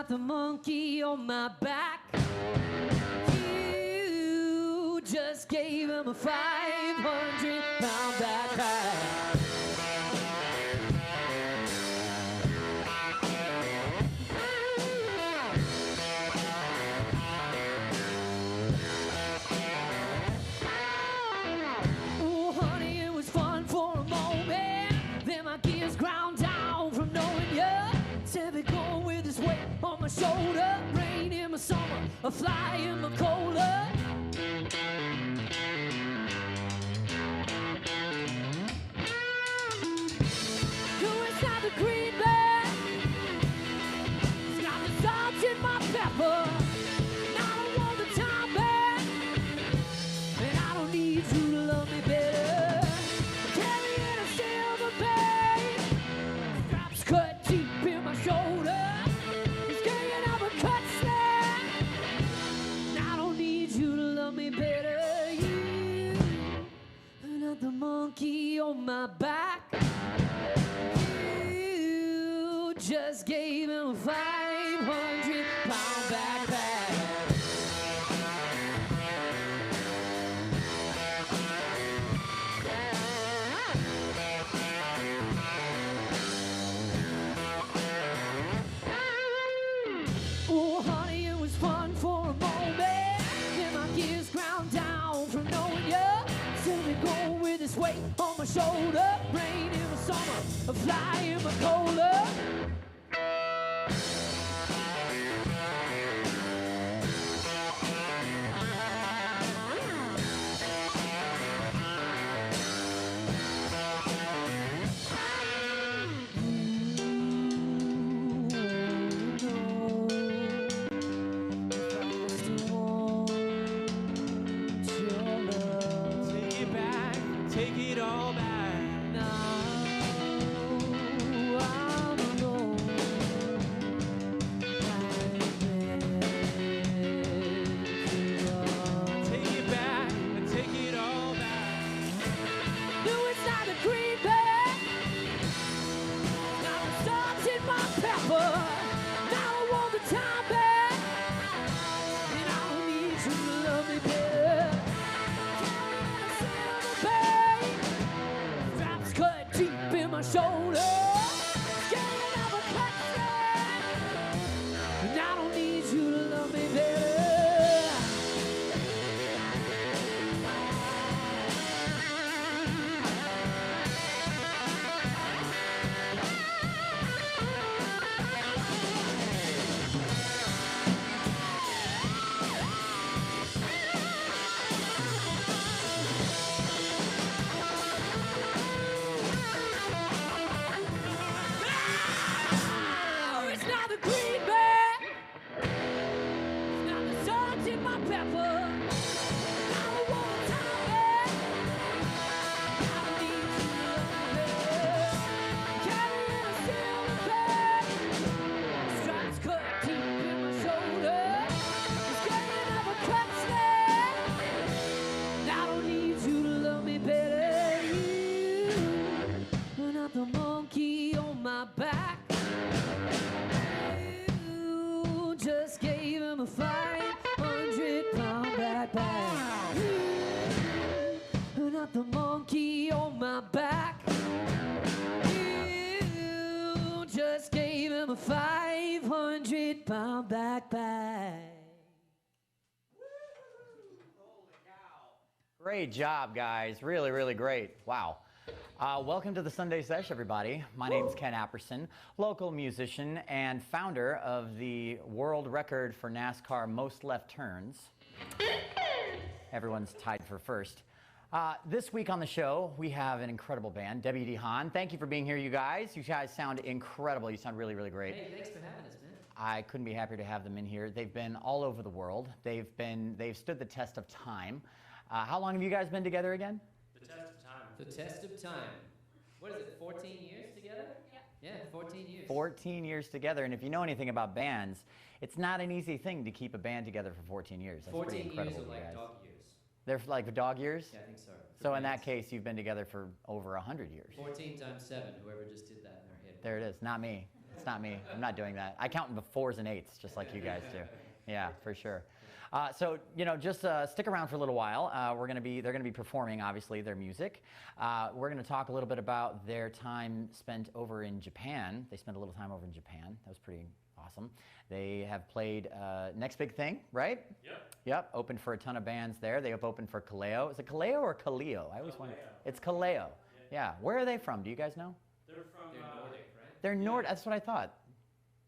not the monkey on my back. You just gave him a 500-pound backpack. Oh, honey, it was fun for a moment. Then my gears ground down from knowing you. Said be going with this weight on my shoulder. Rain in my summer, a fly in my cola. No, it's not the green bag. It's got the salt in my pepper. And I don't want the time back. And I don't need you to love me better. Carrying a silver bag. Straps cut deep in my shoulder. It's getting up a cut slack. And I don't need you to love me better. You are not the monkey on my back. You just gave him a 500-pound backpack. Oh, honey, it was fun for a moment. Then my gears ground down from knowing you. Still be going with this weight on my shoulder. Rain in the summer, a fly in my cola. Take it back, take it all back. Take it back, take it all back. No, it's not a green bag. Now the salt in my pepper. Now I want the time back. And I don't need you to love me better. Carrying a silver bag. Straps cut deep in my shoulder. Getting up a cut slack. And I don't need you to love me better. Oh, it's not the green bag. It's not the salt in my pepper. I don't want the time back. I don't need you to love me better. Carrying a silver bag. Stripes cut deep in my shoulder. It's getting up a cut slack. I don't need you to love me better. You are not the monkey on my back. You just gave him a 500-pound backpack. You are not the monkey on my back. You just gave him a 500-pound backpack. Great job, guys. Really, really great. Wow. Welcome to the Sunday Sesh, everybody. My name's Ken Apperson, local musician and founder of the world record for NASCAR most left turns. Everyone's tied for first. This week on the show, we have an incredible band, W.D. Hahn. Thank you for being here, you guys. You guys sound incredible. You sound really, really great. Hey, thanks for having us, man. I couldn't be happier to have them in here. They've been all over the world. They've stood the test of time. How long have you guys been together again? The test of time. The test of time. What is it, 14 years together? Yeah, 14 years. 14 years together, and if you know anything about bands, it's not an easy thing to keep a band together for 14 years. That's 14 pretty years incredible, are you like guys. dog years. They're like the dog years? Yeah, I think so. So in that case, you've been together for over 100 years. 14 times 7, whoever just did that in their head. There it is, not me. It's not me. I'm not doing that. I count in the 4s and 8s, just like you guys do. Yeah, for sure. So just stick around for a little while. They're gonna be performing, obviously, their music. We're gonna talk a little bit about their time spent over in Japan. They spent a little time over in Japan. That was pretty awesome. They have played Next Big Thing, right? Yep. Yep. Opened for a ton of bands there. They have opened for Kaleo. Is it Kaleo or Kaleo? I always wonder. It's Kaleo. Yeah. Where are they from? Do you guys know? They're from Nordic, right? They're Nordic. That's what I thought.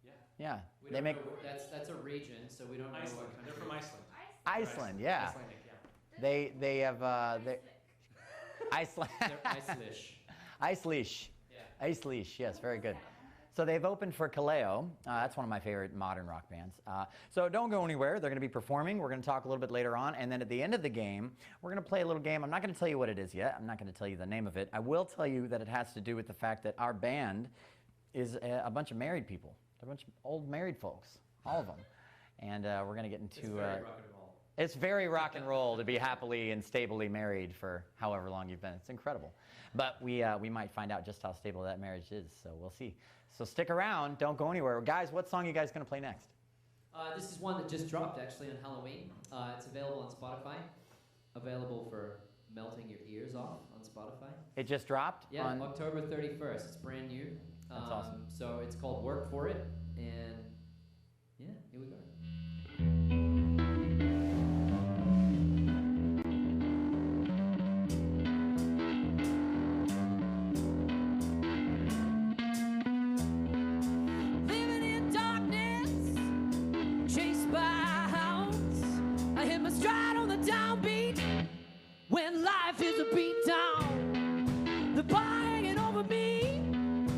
Yeah. Yeah. We They don't make know, that's a region, so we don't know Iceland. what country. They're from Iceland. Iceland. Yeah. Icelandic, yeah. They have Iceland. They're Icelandic. Icelandic. Yeah. Icelandic. Yes. Very good. So they've opened for Kaleo. That's one of my favorite modern rock bands. So don't go anywhere. They're going to be performing. We're going to talk a little bit later on. And then at the end of the game, we're going to play a little game. I'm not going to tell you what it is yet. I'm not going to tell you the name of it. I will tell you that it has to do with the fact that our band is a bunch of married people. They're a bunch of old married folks, all of them. And we're going to get into... It's very rock and roll. It's very rock and roll to be happily and stably married for however long you've been. It's incredible. But we might find out just how stable that marriage is, so we'll see. So stick around. Don't go anywhere. Guys, what song are you guys going to play next? This is one that just dropped, actually, on Halloween. It's available on Spotify. Available for melting your ears off on Spotify. It just dropped? Yeah, on... October 31st. It's brand new. That's awesome. So it's called Work For It, and yeah, here we go. Living in darkness, chased by hounds. I hit my stride on the downbeat when life is a beat down. The bar hanging over me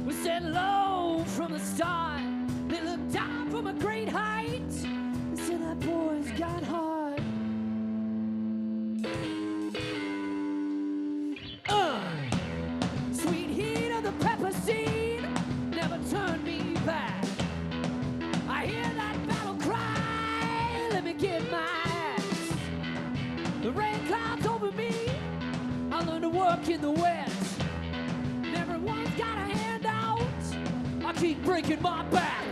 was set low from the start. They looked down from a great height and said that boy's got heart. Sweet heat of the pepper seed never turned me back. I hear that battle cry, let me get my axe. The rain clouds over me, I learned to work in the wet. And everyone's got a handout, I keep breaking my back.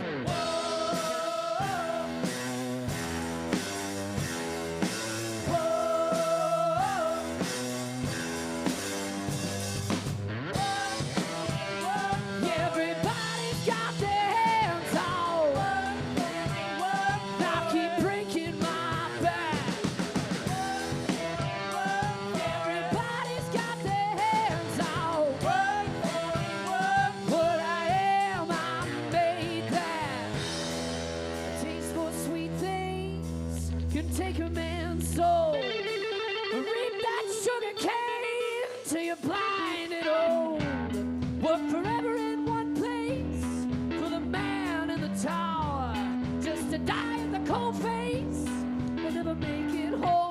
Everybody's got their hands out. I keep breaking my back. Everybody's got their hands out. What I am, I made that. A taste for sweet things can take a man's soul. Reap that sugar cane till you're blind and old. Work forever in one place for the man in the tower, just to die in the cold face and never make it home.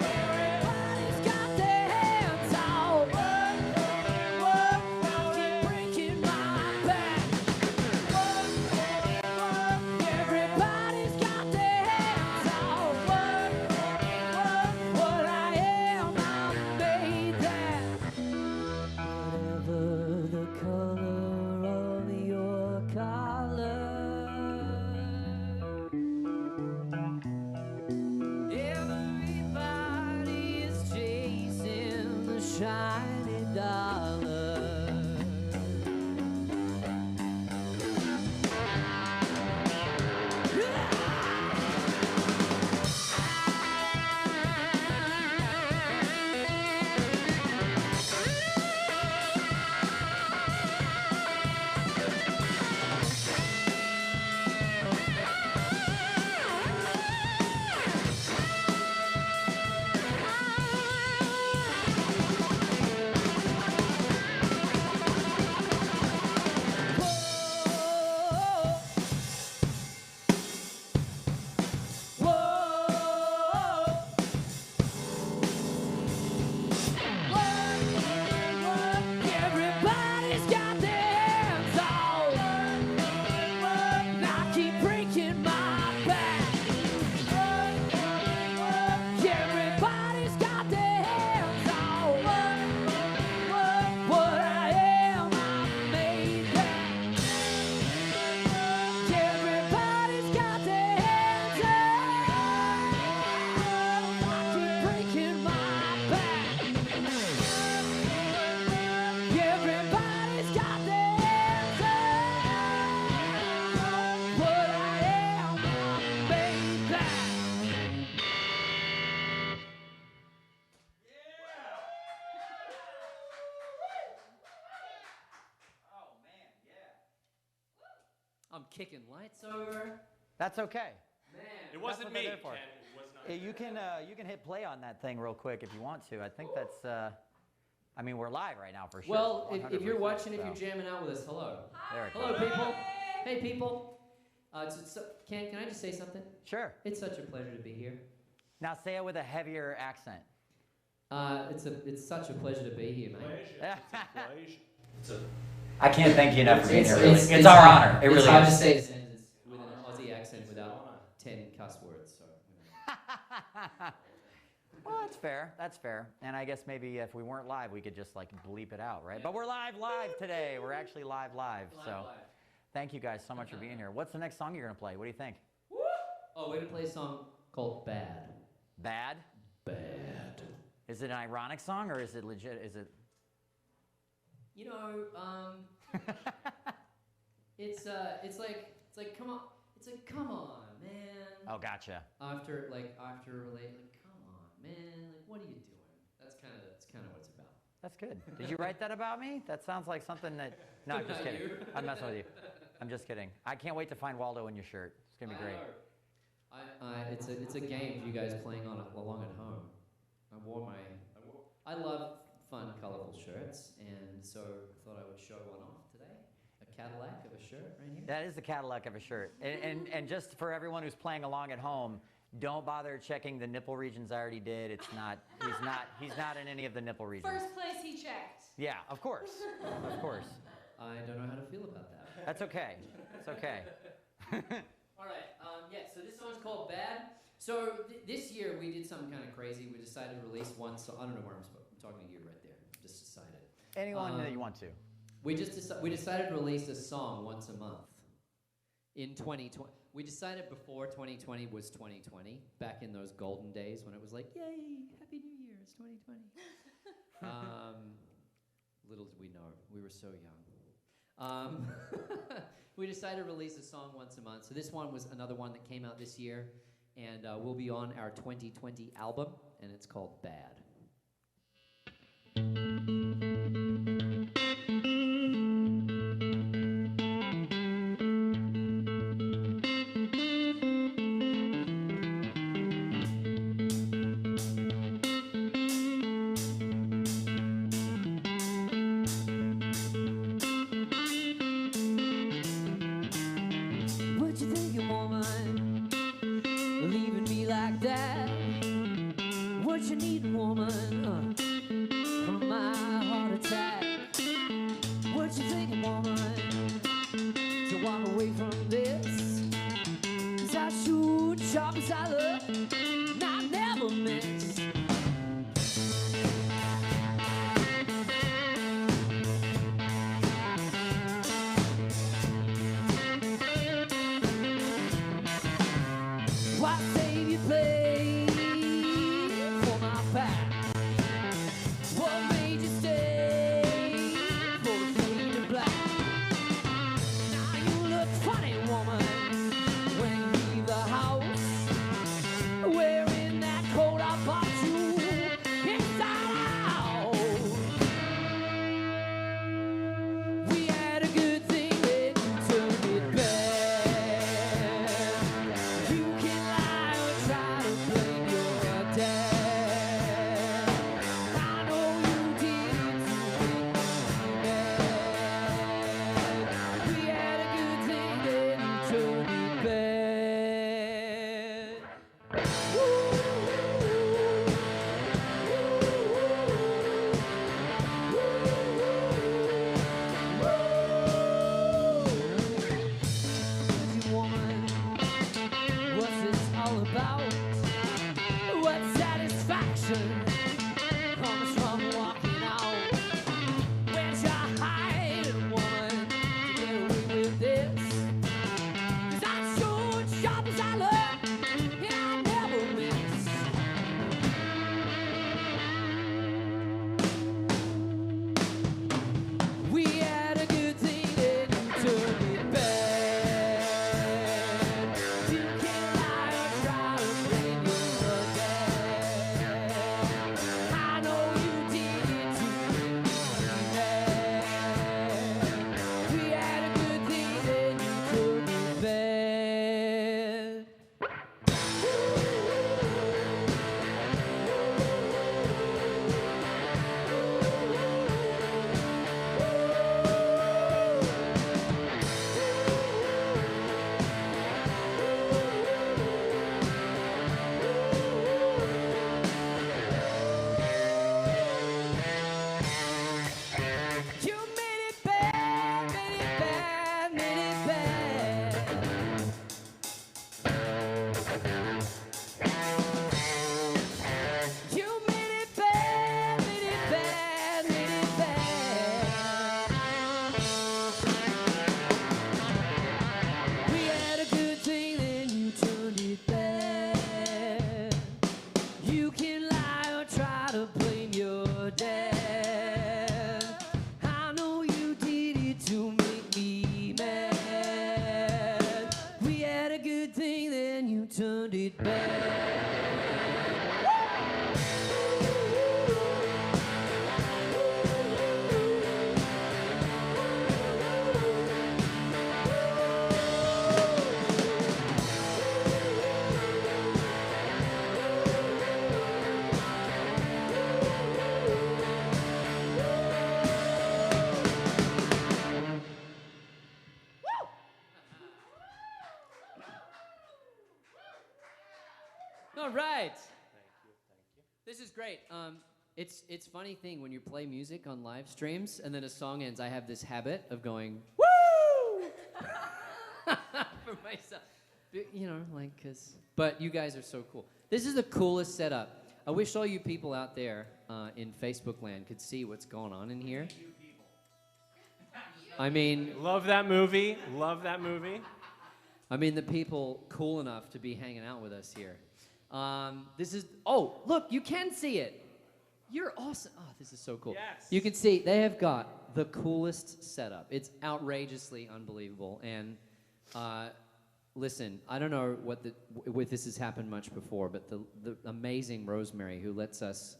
Everybody's got their hands out. I keep breaking my back. Everybody's got their hands out. What I am, I made that. Whatever the color of your collar, everybody is chasing the shiny dollar. I'm kicking lights over. That's okay. Man. It wasn't what they're me, there for. Ken. It was not. You can hit play on that thing real quick if you want to. I think that's. I mean, we're live right now for sure. Well, if you're 100%, watching, if so. you're jamming out with us, hello. There it Hello, goes. people. Hey, people. Can I just say something? Sure. It's such a pleasure to be here. Now say it with a heavier accent. It's such a pleasure to be here, mate. I can't thank you enough for being here. Really. It's it's our hard- honor. It it's really hard is. to say a sentence with an Aussie accent without 10 cuss words. So. Well, that's fair. That's fair. And I guess maybe if we weren't live, we could just like bleep it out, right? But we're live today. We're actually live. So thank you guys so much for being here. What's the next song you're gonna play? What do you think? Oh, we're gonna play a song called "Bad." Bad? Bad. Is it an ironic song or is it legit? Is it? You know, it's like come on, man. Oh, gotcha. After relate, like come on, man, like what are you doing? That's kind of what it's about. That's good. Did you write that about me? That sounds like something that. No, I'm just About kidding. you. I'm messing with you. I'm just kidding. I can't wait to find Waldo in your shirt. It's gonna be great. It's a game for you guys playing along at home. I love fun, colorful shirts, and so I thought I would show one off today. A Cadillac of a shirt right here. That is the Cadillac of a shirt. And just for everyone who's playing along at home, don't bother checking the nipple regions. I already did. It's not. He's not in any of the nipple regions. First place he checked. Yeah, of course. Of course. I don't know how to feel about that. That's okay. It's okay. All right. So this song's called "Bad." So this year we did something kind of crazy. We decided to release one song. I don't know where I'm talking to you right there. Just decided. Anyone that you want to. We decided to release a song once a month in 2020. We decided before 2020 was 2020, back in those golden days when it was like, yay, Happy New Year, it's 2020. Little did we know, we were so young. We decided to release a song once a month. So this one was another one that came out this year, and will be on our 2020 album, and it's called "Bad." What you thinking, woman? Leaving me like that? What you need, woman? From my heart attack. What you thinking, woman? To walk away from this? 'Cause I shoot sharp as I look, and I never miss. Why save your place for my back? What made you stay for the fade of black? Now you look funny, woman, when you leave the house, wearing that coat I bought you inside out. We had a good thing, then you turned it bad. You can lie or try to blame your dad. I know you did it to make me mad. We had a good thing, then you turned it bad. Pretty woman, what's this all about? What satisfaction comes from walking out? Where's your hiding, woman, to get away with this? 'Cause I'm so sharp as I look, and I never miss. We had a good thing, then you turned it bad. You can't lie or try to blame your dad. then you turned it back. All right. This is great. It's funny thing when you play music on live streams and then a song ends. I have this habit of going woo for myself, you know, like cause. But you guys are so cool. This is the coolest setup. I wish all you people out there in Facebook land could see what's going on in here. I mean, Love that movie. Love that movie. I mean the people cool enough to be hanging out with us here. This is, oh, look, you can see it. You're awesome. Oh, this is so cool. Yes. You can see they have got the coolest setup. It's outrageously unbelievable. And listen, I don't know what this has happened much before, but the amazing Rosemary who lets us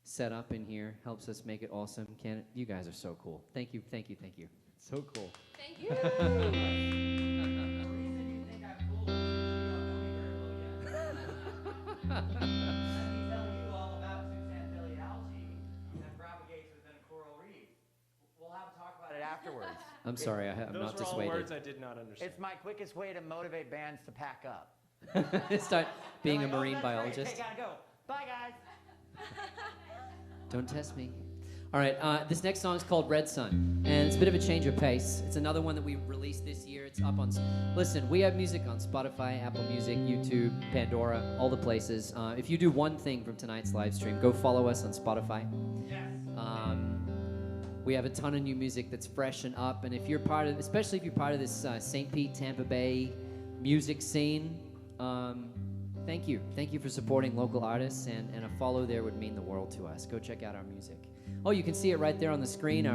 set up in here, helps us make it awesome. You guys are so cool. Thank you, thank you, thank you. So cool. Thank you. Let me tell you all about Suzanne Billy algae that propagates within a coral reef. We'll have to talk about it afterwards. I'm sorry, I'm Those not were all dissuaded. words I did not understand. It's my quickest way to motivate bands to pack up. Start being They're a like, marine "Oh, that's great. biologist. Okay, gotta go. Bye, guys. Don't test me. All right, this next song is called Red Sun, and it's a bit of a change of pace. It's another one that we released this year. It's up on, listen, we have music on Spotify, Apple Music, YouTube, Pandora, all the places. If you do one thing from tonight's live stream, go follow us on Spotify. Yes. We have a ton of new music that's fresh and up, and if you're part of, especially if you're part of this St. Pete, Tampa Bay music scene, thank you. Thank you for supporting local artists, and a follow there would mean the world to us. Go check out our music. Oh, you can see it right there on the screen,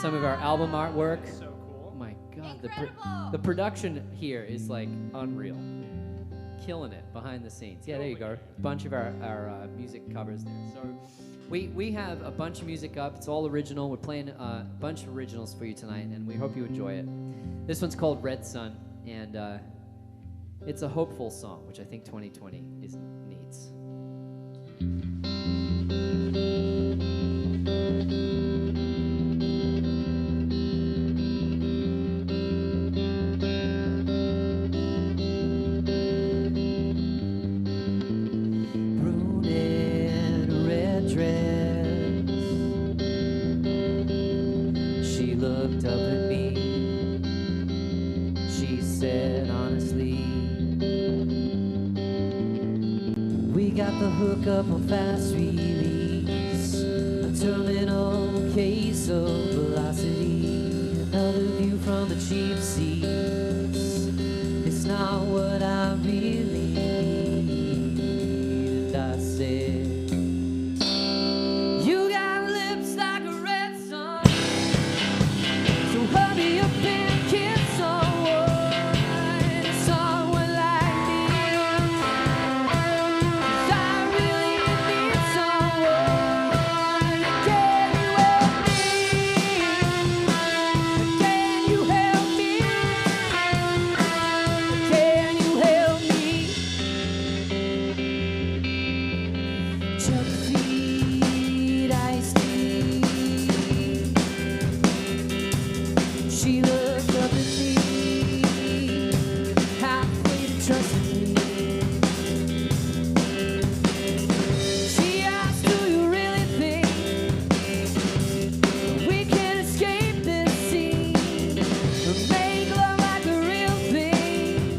some of our album artwork. So cool. Oh my God, Incredible. the production here is like unreal. Killing it behind the scenes. Yeah, there you go. Bunch of our music covers there. So we have a bunch of music up. It's all original. We're playing a bunch of originals for you tonight, and we hope you enjoy it. This one's called Red Sun, and it's a hopeful song, which I think 2020 needs. She looked up at me. She said honestly, we got the hookup on fast release, a terminal case of velocity, another view from the cheap seats. It's not what I really need. And I said, you got lips like a red sun, so hurry up and kiss someone like me. 'Cause I really need someone. Can you help me? Can you help me? Can you help me? Chuck feed, iced tea. She looked up at me, halfway to trusting me. She asked, do you really think we can escape this scene and make love like a real thing?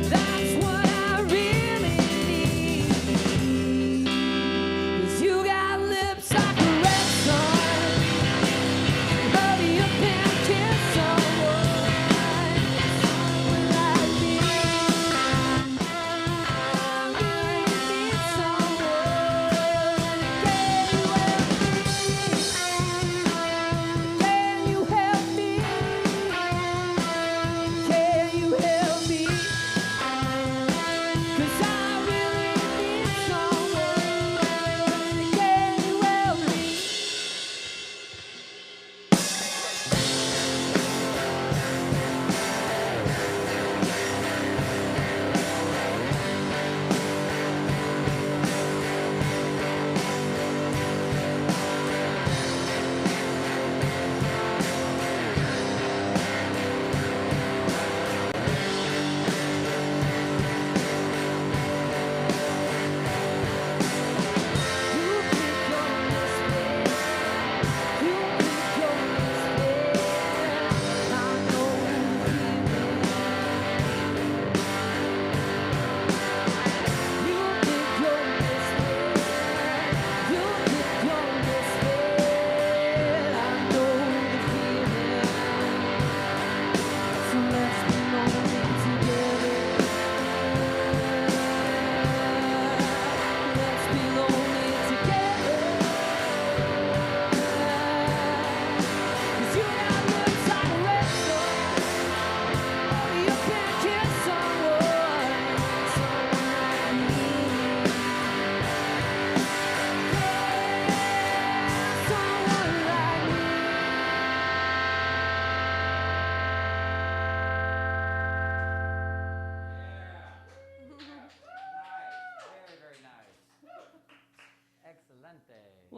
That's what I really need. 'Cause you got lips like a red sun. Hurry up and kiss someone like me.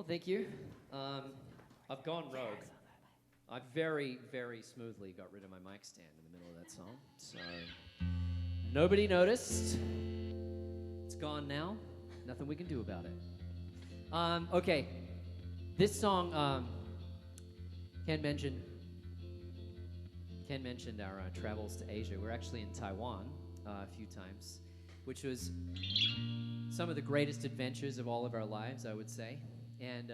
Well, thank you. I've gone rogue. I very, very smoothly got rid of my mic stand in the middle of that song. So nobody noticed. It's gone now. Nothing we can do about it. Okay. This song, Ken mentioned our travels to Asia. We're actually in Taiwan a few times, which was some of the greatest adventures of all of our lives, I would say. And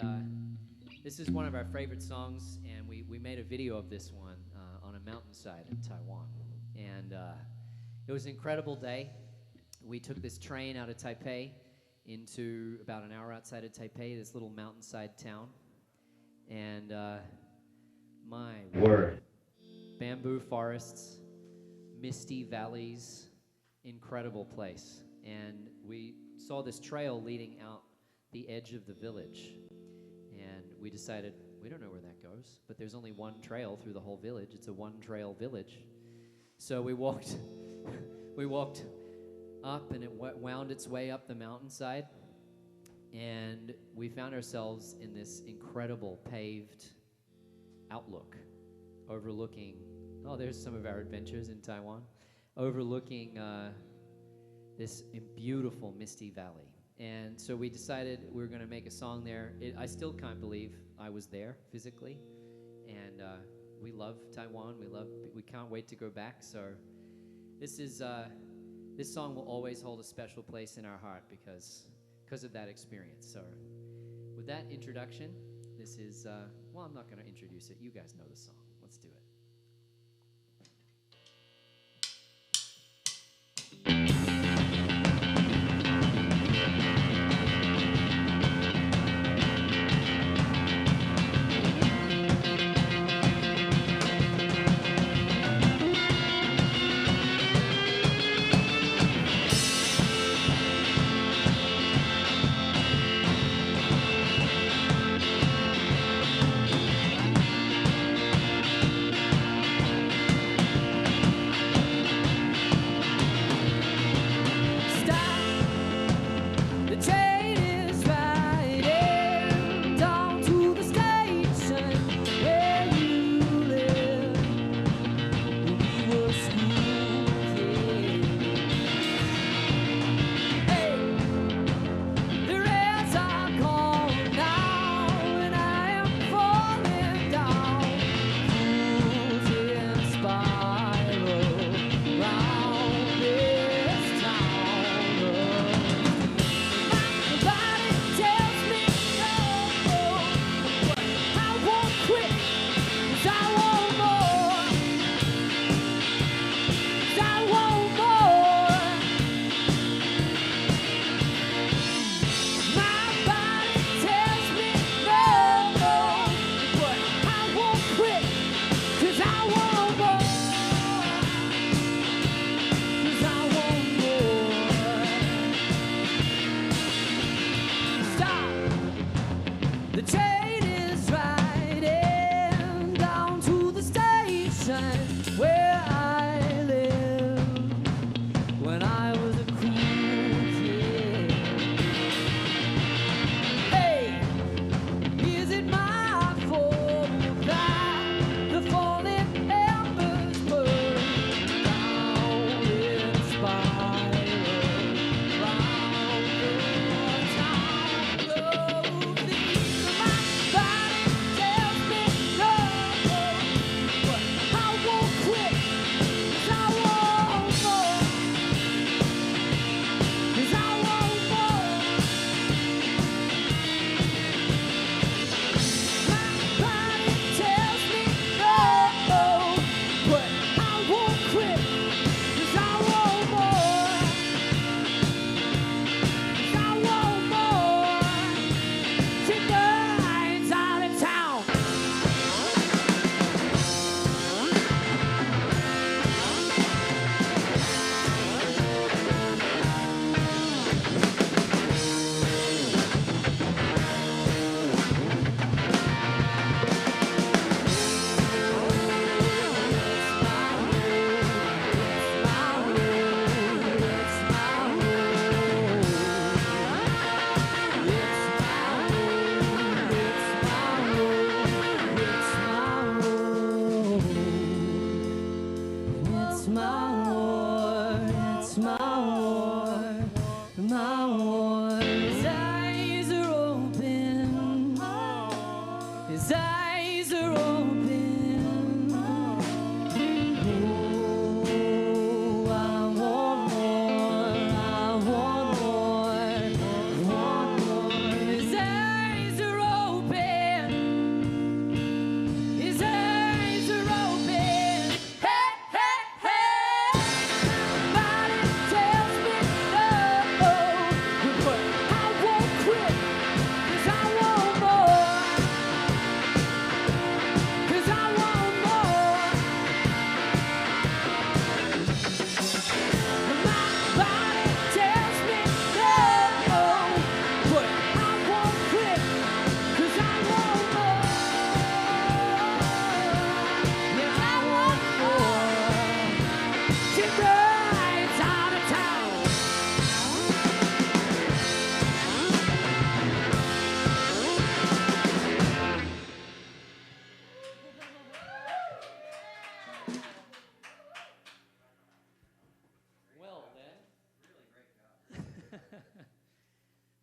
this is one of our favorite songs, and we made a video of this one on a mountainside in Taiwan. And it was an incredible day. We took this train out of Taipei into about an hour outside of Taipei, this little mountainside town. And my word, bamboo forests, misty valleys, incredible place. And we saw this trail leading out the edge of the village. And we decided, we don't know where that goes, but there's only one trail through the whole village. It's a one-trail village. So we walked up, and it wound its way up the mountainside. And we found ourselves in this incredible paved outlook overlooking, there's some of our adventures in Taiwan, overlooking this beautiful misty valley. And so we decided we were going to make a song there. I still can't believe I was there physically. And we love Taiwan. We can't wait to go back. So this song will always hold a special place in our heart because of that experience. So with that introduction, this is, I'm not going to introduce it. You guys know the song. Let's do it.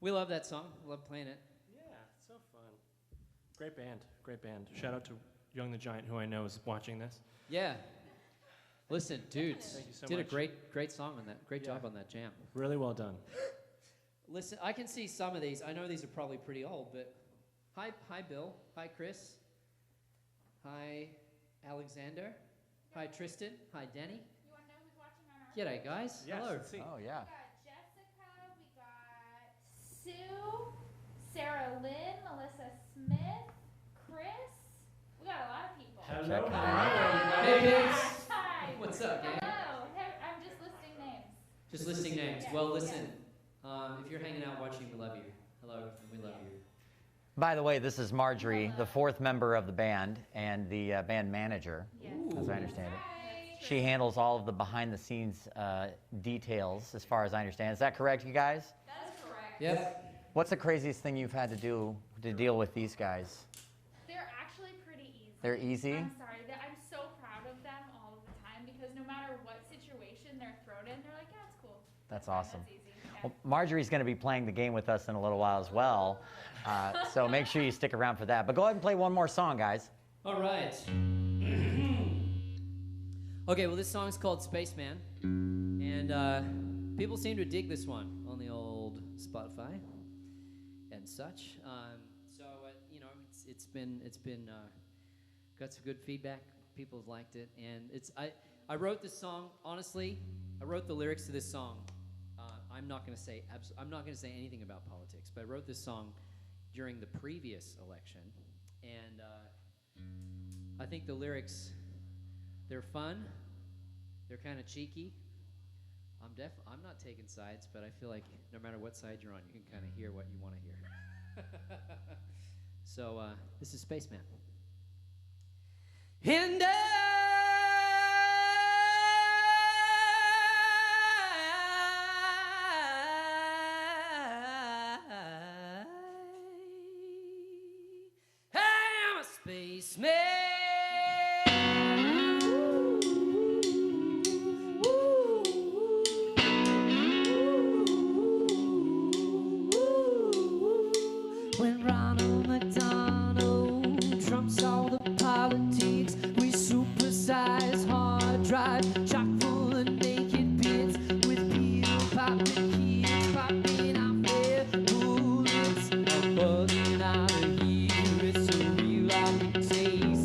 We love that song. Love playing it. Yeah, it's so fun. Great band. Great band. Shout out to Young the Giant, who I know is watching this. Yeah. Listen, dudes, Thank you so did much. a great song on that. Great Yeah. job on that jam. Really well done. Listen, I can see some of these. I know these are probably pretty old, but hi, Bill. Hi, Chris. Hi, Alexander. Hi, Tristan. Hi, Danny. You want to know who's watching on our G'day, guys. Yes, Hello. let's see. Oh, yeah. We got Jessica, we got Sue, Sarah Lynn, Melissa Smith, Chris. We got a lot of people. Hello. Hey, kids. Hi. What's up, gang? Hello. I'm just listing names. Just listing names. Yeah. Well, listen, if you're hanging out watching, we love you. Hello, and we love you. By the way, this is Marjorie, the fourth member of the band and the band manager, Yes. as I understand it. Hi. She handles all of the behind-the-scenes details, as far as I understand. Is that correct, you guys? That's correct. Yep. What's the craziest thing you've had to do to deal with these guys? They're actually pretty easy. They're easy? I'm sorry. I'm so proud of them all of the time because no matter what situation they're thrown in, they're like, yeah, it's cool. That's fine, awesome. That's easy. Yeah. Well, Marjorie's going to be playing the game with us in a little while as well, so make sure you stick around for that. But go ahead and play one more song, guys. All right. Okay, well, this song's called Spaceman, and people seem to dig this one on the old Spotify and such. You know, it's been got some good feedback. People have liked it, and I wrote this song honestly. I wrote the lyrics to this song. I'm not going to say anything about politics, but I wrote this song during the previous election, and I think the lyrics, they're fun, they're kind of cheeky. I'm not taking sides, but I feel like no matter what side you're on, you can kind of hear what you want to hear. So this is Spaceman. And I'm a spaceman. When Ronald McDonald trumps all the politics, we supersize hard drive, chock full of naked bits, with peel popping kids popping out their bullets, are buzzing out of here. It's a real awful taste.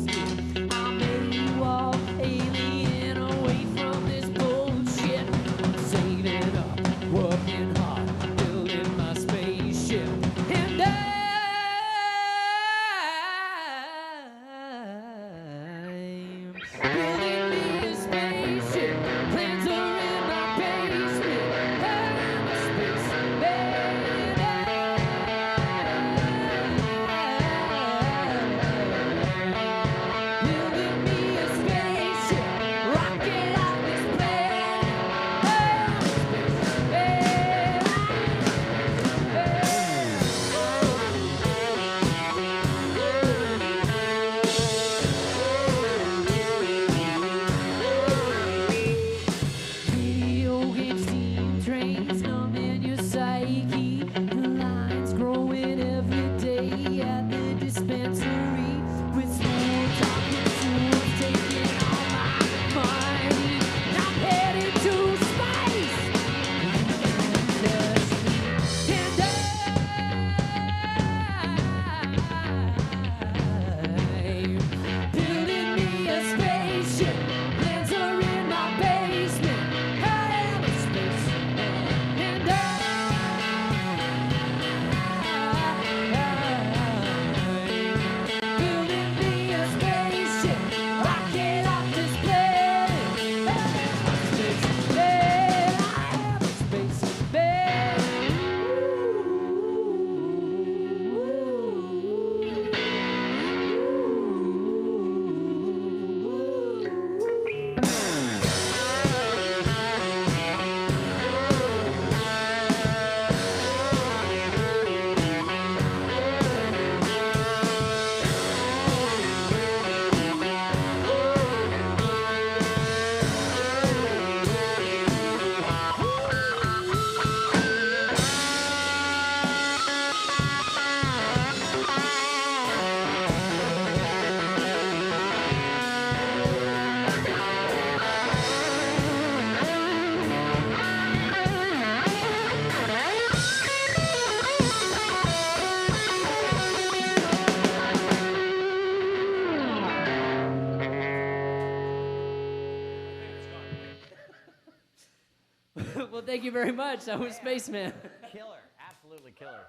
Well, thank you very much. That was Spaceman. Killer, absolutely killer.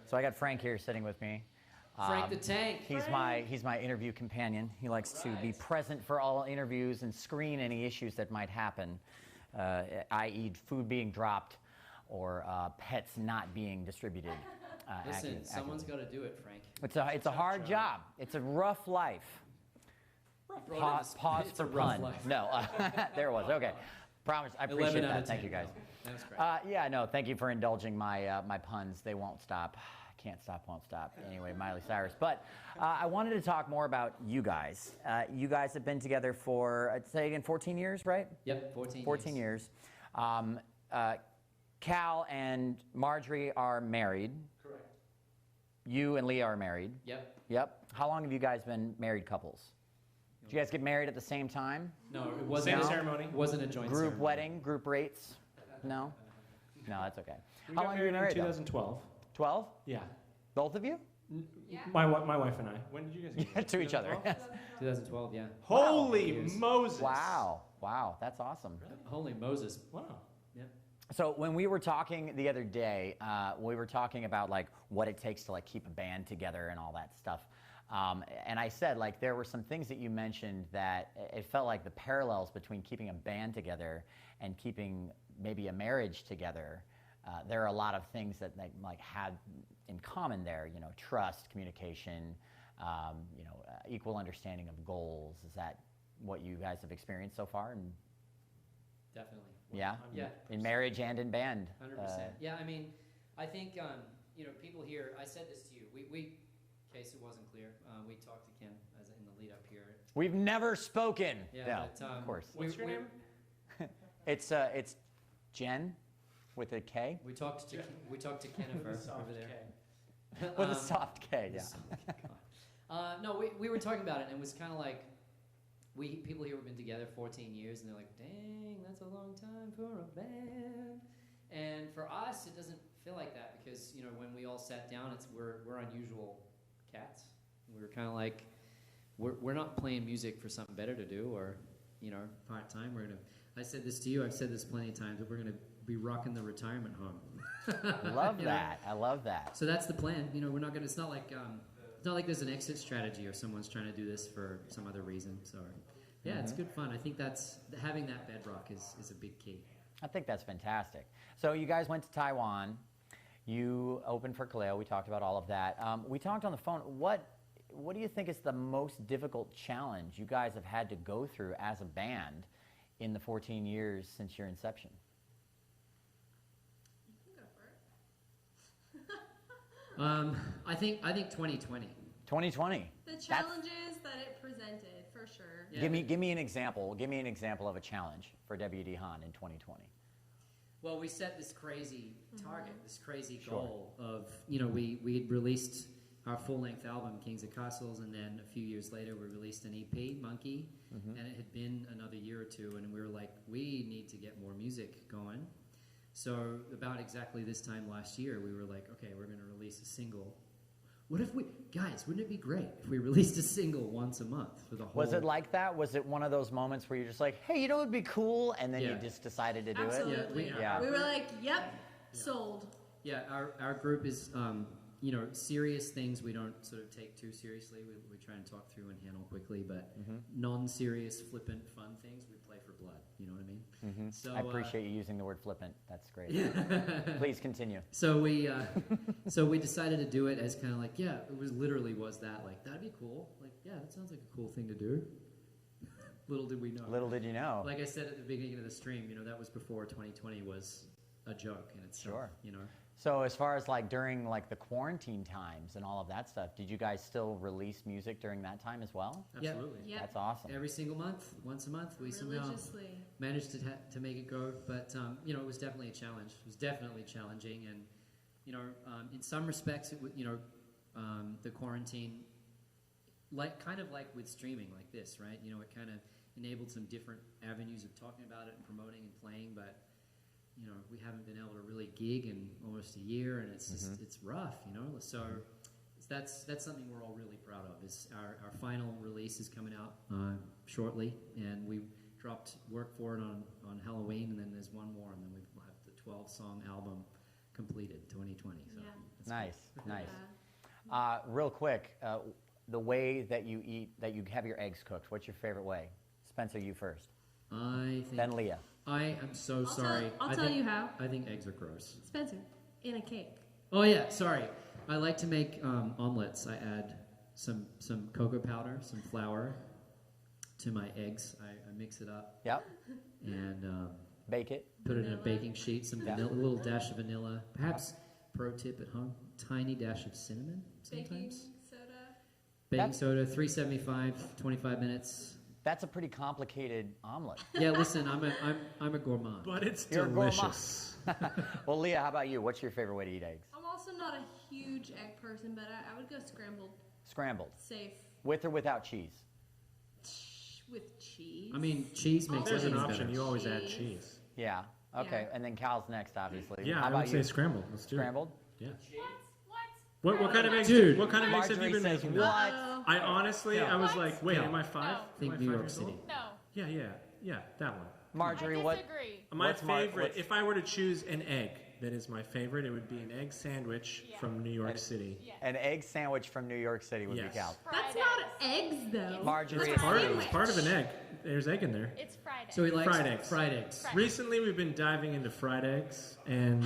So I got Frank here sitting with me. Frank the Tank. He's my interview companion. He likes to be present for all interviews and screen any issues that might happen, i.e., food being dropped or pets not being distributed. Listen, someone's got to do it, Frank. It's a hard job. It's a rough life. Pause It's for a rough pun. life. No, there it was. Okay, promise. I 11 appreciate out that. of Thank 10. you guys. That was great. Yeah, no, thank you for indulging my my puns. They won't stop. Can't stop, won't stop. Anyway, Miley Cyrus. But I wanted to talk more about you guys. You guys have been together for, I'd say again, 14 years, right? Yep, 14 14 years. Cal and Marjorie are married. Correct. You and Leah are married. Yep. Yep. How long have you guys been married couples? Did you guys get married at the same time? No, it wasn't. Same No. ceremony. It wasn't a joint Group ceremony. wedding, group rates? No? No, that's okay. We How got long have you married been in married though? 2012. 12? Yeah. Both of you? Yeah. My wife and I. When did you guys get married? To each other. 2012? 2012, yeah. Holy Wow. Moses! Wow. Wow, that's awesome. Holy Moses. Wow. Yeah. So when we were talking the other day, we were talking about like what it takes to like keep a band together and all that stuff. And I said like there were some things that you mentioned that it felt like the parallels between keeping a band together and keeping maybe a marriage together. There are a lot of things that they like had in common there. You know, trust, communication, equal understanding of goals. Is that what you guys have experienced so far? And Definitely. yeah, Yeah. in marriage and in band. 100%. Yeah, I mean, I think, people here, I said this to you. We in case it wasn't clear, we talked to Ken as in the lead up here. We've never spoken. Yeah, No, but, of course. What's your name? It's Jen with a K. We talked to Kennifer Soft over there. K. With a soft K, yeah. No, we were talking about it, and it was kind of like people here have been together 14 years, and they're like, "Dang, that's a long time for a band." And for us, it doesn't feel like that because when we all sat down, we're unusual cats. We were kind of like, we're not playing music for something better to do or part time. I said this to you. I've said this plenty of times. That we're gonna be rocking the retirement home. Love You know? that. I love that. So that's the plan. We're not gonna. It's not like there's an exit strategy or someone's trying to do this for some other reason. So, yeah, it's good fun. I think having that bedrock is a big key. I think that's fantastic. So you guys went to Taiwan. You opened for Kaleo. We talked about all of that. We talked on the phone. What do you think is the most difficult challenge you guys have had to go through as a band in the 14 years since your inception? You can go for it. I think 2020. 2020. The challenges that it presented, for sure. Yeah. Give me an example. Give me an example of a challenge for WD Han in 2020. Well, we set this crazy target, this crazy Sure. goal of we had released our full-length album, Kings of Castles, and then a few years later we released an EP, Monkey, and it had been another year or two, and we were like, we need to get more music going. So about exactly this time last year, we were like, okay, we're going to release a single. What if guys, wouldn't it be great if we released a single once a month for the whole... Was it like that? Was it one of those moments where you're just like, hey, it would be cool, and then you Yeah. just decided to do Absolutely. it? Yeah. We were like, yep, sold. Yeah, our group is, serious things we don't sort of take too seriously. We try and talk through and handle quickly, but non-serious, flippant, fun things we play for blood. You know what I mean? So I appreciate you using the word flippant. That's great. Please continue. So we decided to do it as kind of like, literally was that like that'd be cool. Like, yeah, that sounds like a cool thing to do. Little did we know. Little did you know. Like I said at the beginning of the stream, that was before 2020 was a joke in itself. Sure. So as far as like during like the quarantine times and all of that stuff, did you guys still release music during that time as well? Yeah. Absolutely. Yep. That's awesome. Every single month, once a month, we somehow Religiously. managed to make it go. But it was definitely a challenge. It was definitely challenging, and in some respects, the quarantine, kind of like with streaming like this, right? It kind of enabled some different avenues of talking about it and promoting and playing, but we haven't been able to really gig in almost a year, and it's just it's rough, So that's something we're all really proud of. Is our final release is coming out shortly, and we dropped work for it on Halloween, and then there's one more, and then we'll have the 12-song album completed 2020. So Yeah. it's Nice, nice. Yeah. Real quick, the way that you have your eggs cooked, what's your favorite way? Spencer, you first. I think Then Leah. I am so sorry. I'll I tell think- you how. I think eggs are gross. Spencer, in a cake. Oh yeah, sorry. I like to make omelets. I add some cocoa powder, some flour to my eggs. I mix it up Yep. and Bake it. put it in a Vanilla. baking sheet, some Yeah. vanilla, a little dash of vanilla. Perhaps pro tip at home: tiny dash of cinnamon. Baking Sometimes soda. baking That's- soda. 375, 25 minutes. That's a pretty complicated omelet. Yeah, listen, I'm a gourmand. But it's You're a gourmand. delicious. Well, Leah, how about you? What's your favorite way to eat eggs? I'm also not a huge egg person, but I would go scrambled, Scrambled. safe, With or without cheese? with cheese. I mean, cheese makes There's an everything option. better. You always add Cheese. cheese. Yeah. Okay. Yeah. And then Cal's next, obviously. Yeah, How I about would say you? scrambled. Let's do Scrambled? it. Yeah. What? What kind of eggs? Dude. What kind of eggs have Marjorie you been says making? what? Uh-oh. I honestly, Yeah. I was What? like, wait, Yeah. am I 5? No. Think Am I New 5 York years City. old? No. Yeah, that one. Marjorie, I what? disagree. My What's favorite, what's- if I were to choose an egg that is my favorite, it would be an egg sandwich Yeah. from New York And- City. Yeah. An egg sandwich from New York City would Yes. be Cal. That's Fried not eggs. eggs, though. Marjorie, It's Part of, Sandwich. it's part of an egg. There's egg in there. It's Friday. So he likes Fried eggs. Fried eggs. Fried. Recently, we've been diving into fried eggs, and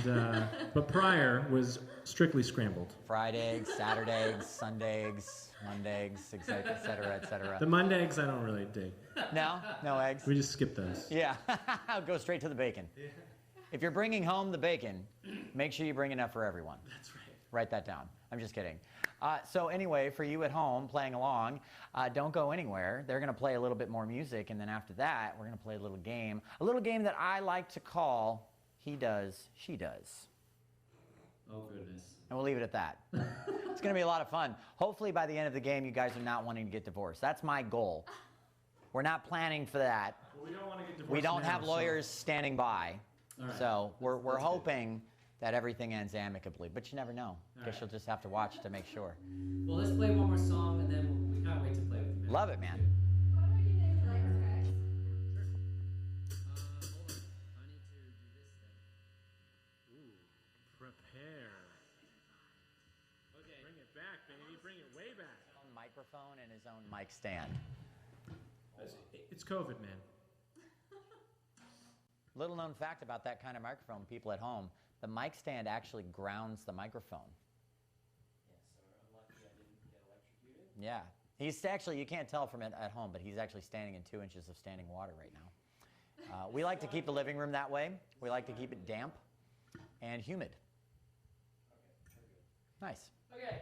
but prior was strictly scrambled. fried eggs, Saturday eggs, Sunday eggs, Monday eggs, et cetera, et cetera. The Monday eggs I don't really dig. No? No eggs? We just skip those. Yeah. Go straight to the bacon. If you're bringing home the bacon, make sure you bring enough for everyone. That's right. Write that down. I'm just kidding. So anyway, for you at home playing along, don't go anywhere. They're going to play a little bit more music, and then after that, we're going to play a little game that I like to call He Does, She Does. Oh goodness. And we'll leave it at that. It's going to be a lot of fun. Hopefully by the end of the game, you guys are not wanting to get divorced. That's my goal. We're not planning for that. Well, we don't want to get divorced. We don't now, have so- lawyers standing by. All right. So we're That's good. hoping that everything ends amicably. But you never know. All Guess right. you'll just have to watch to make sure. Well, let's play one more song, and then we can't wait to play with you. Love it, man. What do we do next, guys? Hold on. I need to do this thing. Ooh, prepare. Okay. Bring it back, baby. Bring it way back. Own microphone and his own mic stand. It's COVID, man. Little known fact about that kind of microphone, people at home, the mic stand actually grounds the microphone. Yeah. He's actually, you can't tell from it at home, but he's actually standing in 2 inches of standing water right now. We like to keep the living room that way. We like to keep it damp and humid. Nice. Okay.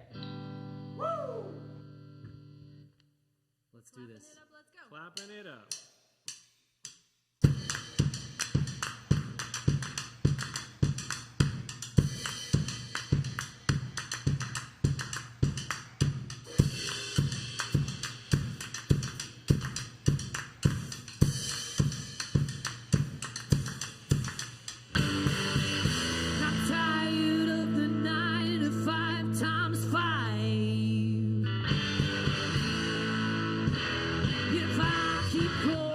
Let's do this. It up, let's go. Clapping it up. I'm tired of the 9 to 5 times 5. If I keep going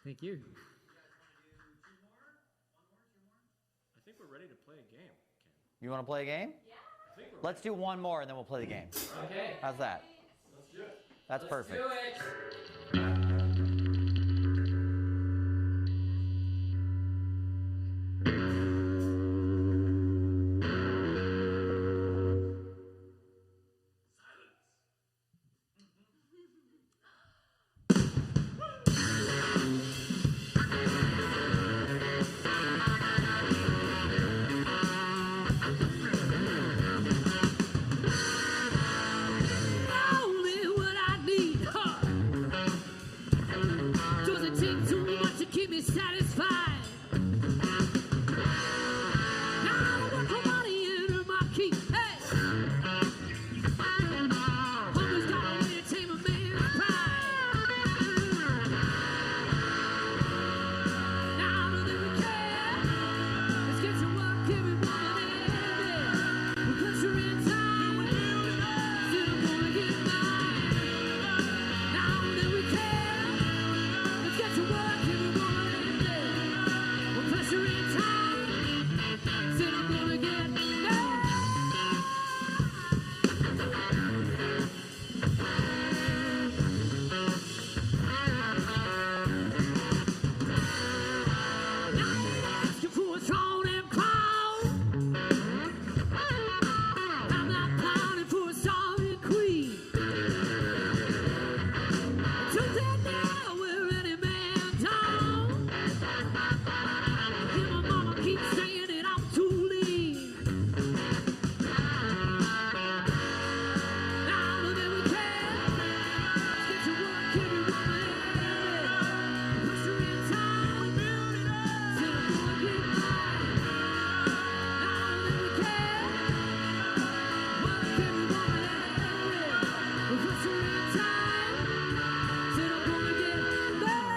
Thank you. I think we're ready to play a game, Ken. You want to play a game? I think we're Let's do one more and then we'll play the game. Okay. How's that? Let's do it. That's perfect. Do it. Only what I need, huh? Doesn't take too much to keep me satisfied. Now I don't want for money in my keep. Hey, always got a way to tame a man's pride. Now I know that we can. Let's get to work, everyone, and we pressure in time. Still gonna get mine. Now that we can. Let's get to work, everyone, and we pressure in time. Still gonna get mine. Asking for a throne and crown. I'm not plowing for a sorry queen. To that now where any man down. Hear my mama keep saying that I'm too lean. Now that we can, let's get to work, everyone. Pressure in time. Still gonna get mine. Now that we can, work, everyone. Pressure in time. Still gonna get mine.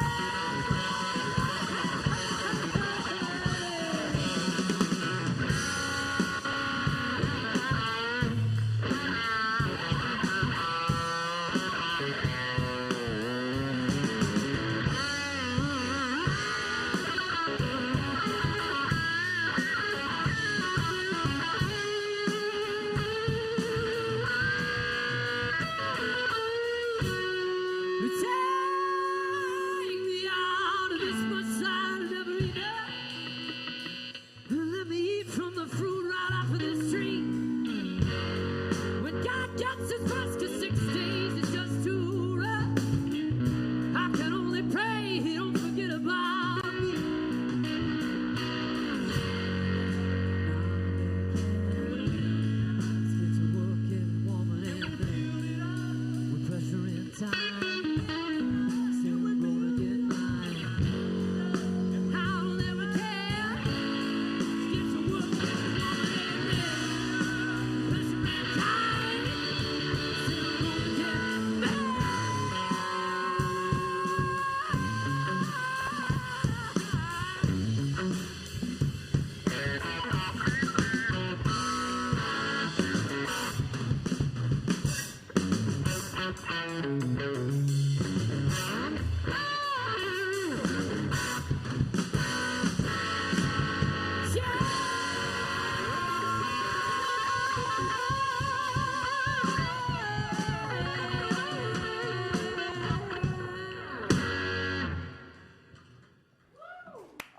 Take me out of this much I'll never enough. Let me eat from the fruit right off of this tree. When God gets his first, 'cause 6 days is just too rough. I can only pray he don't forget about me. Let's get to work, every woman and man. With pressure in time. Still gonna get mine. How that we can. Get to work, every woman and man. Pressure in time. Still gonna get mine.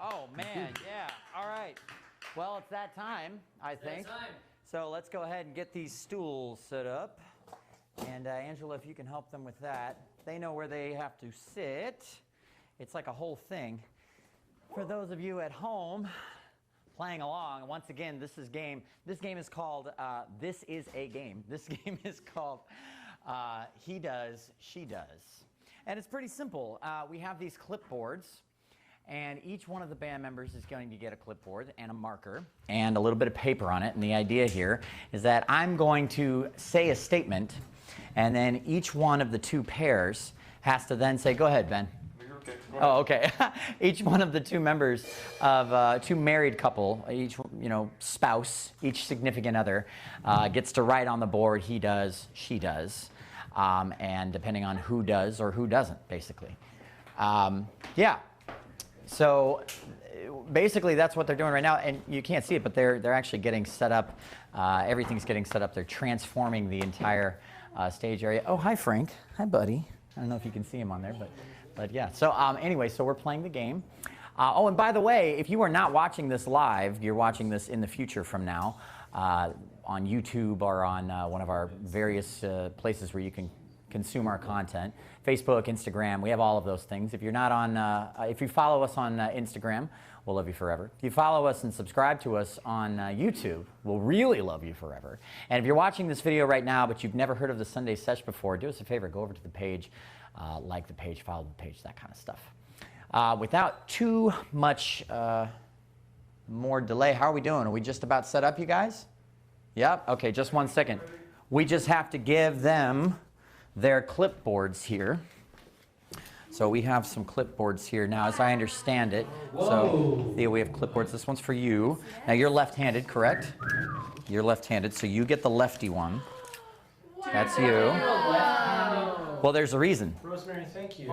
Oh, man, yeah. All right. Well, it's that time, I think. Time. So let's go ahead and get these stools set up. And Angela, if you can help them with that. They know where they have to sit. It's like a whole thing. For those of you at home playing along, once again, this game is called This Is a Game. This game is called He Does, She Does. And it's pretty simple. We have these clipboards. And each one of the band members is going to get a clipboard and a marker and a little bit of paper on it. And the idea here is that I'm going to say a statement, and then each one of the two pairs has to then say, go ahead, Ben. Okay. Oh, okay. Each one of the two members of two married couple, each spouse, each significant other, gets to write on the board, he does, she does, and depending on who does or who doesn't, basically. Yeah. So basically, that's what they're doing right now, and you can't see it, but they're actually getting set up. Everything's getting set up. They're transforming the entire stage area. Oh, hi, Frank. Hi, buddy. I don't know if you can see him on there, but yeah. So anyway, so we're playing the game. Oh, and by the way, if you are not watching this live, you're watching this in the future from now on YouTube or on one of our various places where you can consume our content. Facebook, Instagram, we have all of those things. If you're not on, if you follow us on Instagram, we'll love you forever. If you follow us and subscribe to us on YouTube, we'll really love you forever. And if you're watching this video right now, but you've never heard of the Sunday Sesh before, do us a favor, go over to the page, like the page, follow the page, that kind of stuff. Without too much more delay, how are we doing? Are we just about set up, you guys? Yep, okay, just 1 second. We just have to give them their clipboards here. So we have some clipboards here now, as I understand it. Whoa. So Thea, we have clipboards. This one's for you. Now you're left-handed, correct? You're left-handed, so you get the lefty one. Wow. That's you. Well, there's a reason. Rosemary, thank you.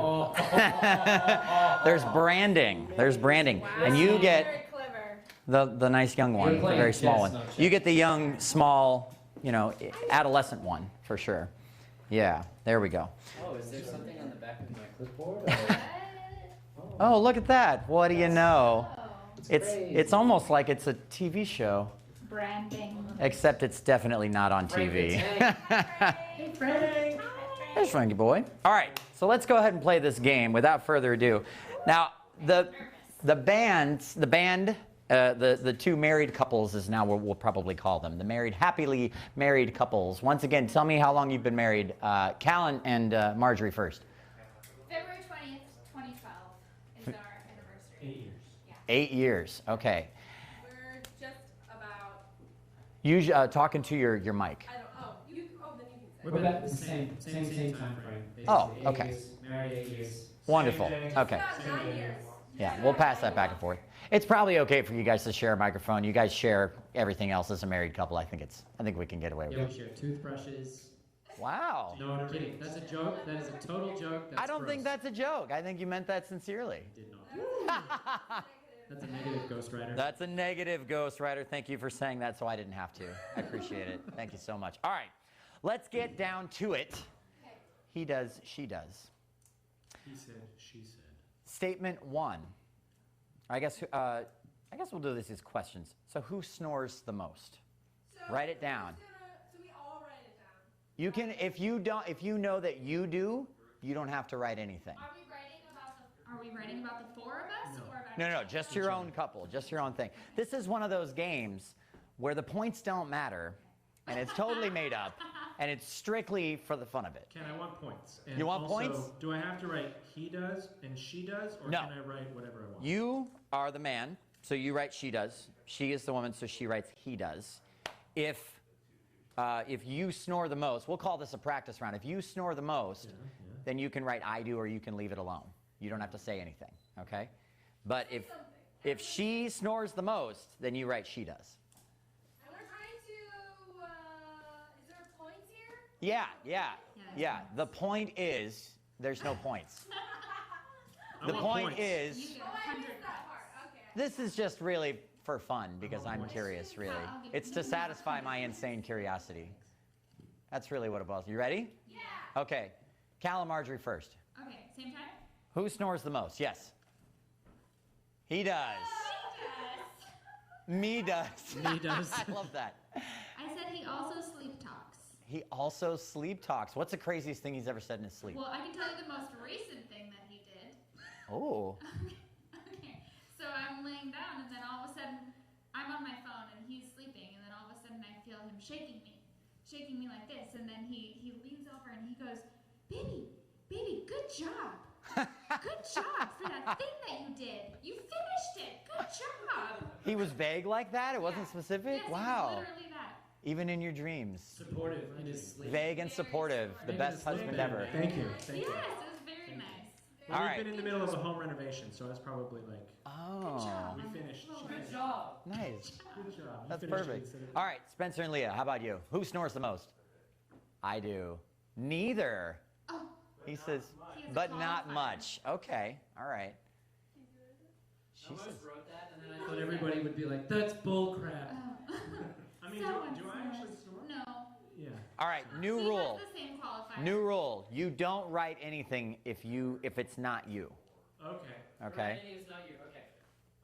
There's branding. There's branding. Wow. And you get the nice young one, the very small one. You get the young, small, you know, adolescent one, for sure. Yeah, there we go. Oh, is there something on the back of my clipboard? Oh, look at that. What do you know? It's almost like it's a TV show. Branding. Except it's definitely not on TV. Hey, Frank. There's Frankie boy. All right, so let's go ahead and play this game without further ado. Now, the two married couples is now what we'll probably call them. The happily married couples. Once again, tell me how long you've been married. Callan and Marjorie first. February 20th, 2012 is our anniversary. 8 years. Yeah. 8 years, okay. We're just about. Usually, talking to your mic. I don't. Oh, then you can say. We're about the same time frame. Basically. Oh, 8 okay. years, married 8 years. Wonderful. Same day. Okay. About 9 years. Yeah, we'll pass that back and forth. It's probably okay for you guys to share a microphone. You guys share everything else as a married couple. I think we can get away with Yeah, it. we share toothbrushes. Wow. No, I'm kidding. That's a joke. That is a total joke. That's I don't think gross. that's a joke. I think you meant that sincerely. Did not. That's a negative ghostwriter. That's a negative ghostwriter. Thank you for saying that so I didn't have to. I appreciate it. Thank you so much. All right, let's get down to it. He does, she does. He said, she said. Statement 1. I guess we'll do this as questions. So who snores the most? So Write it down. So we all write it down. You can, if you know that you do, you don't have to write anything. Are we writing about the four of us or about No, just your own couple, just your own thing. This is one of those games where the points don't matter, and it's totally made up, and it's strictly for the fun of it. Ken, I want points. And You want also, points? Do I have to write he does and she does, or No. can I write whatever I want? You are the man, so you write she does. She is the woman, so she writes he does. If you snore the most, we'll call this a practice round. If you snore the most, then you can write I do, or you can leave it alone. You don't have to say anything, okay? But if she snores the most, then you write she does. And we're trying to. Is there points here? Yeah. The point is, there's no points. I The want point points. is, Oh, I missed that part. Okay. this is just really for fun because I'm points. curious, really. It's to satisfy my insane curiosity. That's really what it was. You ready? Yeah. Okay. Cal and Marjorie first. Okay, same time? Who snores the most? Yes. He does. Me does. Me does. I love that. I said he also sleep talks. He also sleep talks. What's the craziest thing he's ever said in his sleep? Well, I can tell you the most recent thing that he did. Oh. Okay, so I'm laying down, and then all of a sudden, I'm on my phone, and he's sleeping, and then all of a sudden, I feel him shaking me like this, and then he leans over and he goes, "Baby, good job. Good job for that thing that you did. You finished it. Good job." He was vague like that? It wasn't specific? Yes, it was Wow. literally that. Even in your dreams. Supportive in his sleep. Vague and supportive. The best husband ever. Thank you. Thank Yes, you. it was very nice. Well, All we've right. been in the middle of a home renovation, so it's probably like, Oh. we finished. She Good finished. job. Nice. Good job. You That's finished it perfect. instead of- All right, Spencer and Leah, how about you? Who snores the most? I do. Neither. Oh, He says, he has a but not qualifier. much. Okay, all right. I Jesus. almost wrote that, and then I thought everybody would be like, "That's bull crap." Oh. I mean, Someone do I snores. actually snore? No. Yeah. All right, new Steve rule. has the same qualifier. New rule. You don't write anything if it's not you. Okay. Okay. Writing is not you. Okay.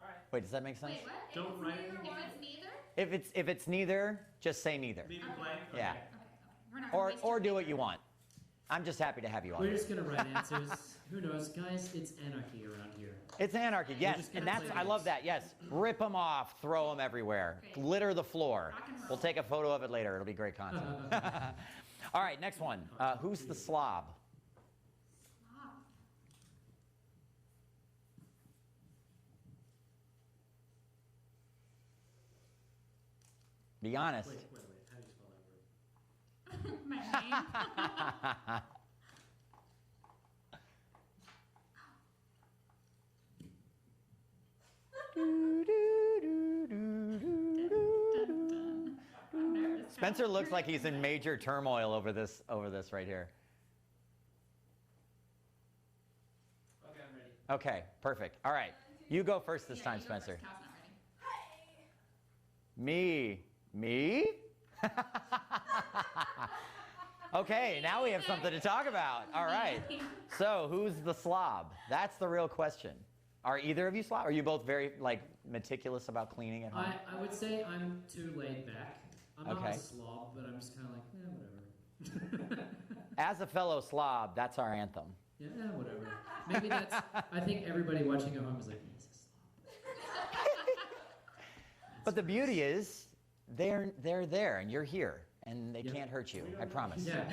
All right. Wait, does that make sense? Wait, what? Don't if it's write neither anything. one? If it's neither? If it's neither, just say neither. Leave it blank. Yeah. Okay. Okay. We're not gonna Or waste your do what paper. you want. I'm just happy to have you on. We're here. just gonna write answers. Who knows, guys? It's anarchy around here. It's anarchy, yes, just and gonna that's play I love games. that. Yes, rip them off, throw them everywhere, Great. litter the floor. Rock and roll. We'll take a photo of it later. It'll be great content. All right, next one. Who's the slob? Slob. Be honest. Wait. How do you spell that word? My name. Dun, dun. I'm nervous. Spencer looks like he's in major turmoil over this right here. Okay, I'm ready. Okay, perfect. All right, you go first this Yeah, time, you go first. Spencer. Cal's not ready. Me? Okay, now we have something to talk about. All right. So, who's the slob? That's the real question. Are either of you slob? Are you both very meticulous about cleaning at home? I would say I'm too laid back. I'm not Okay. a slob, but I'm just kind of like, whatever. As a fellow slob, that's our anthem. Yeah, whatever. Maybe that's. I think everybody watching at home is like, he's a slob. But the beauty is, they're there, and you're here, and they Yep. can't hurt you. I promise. Yeah.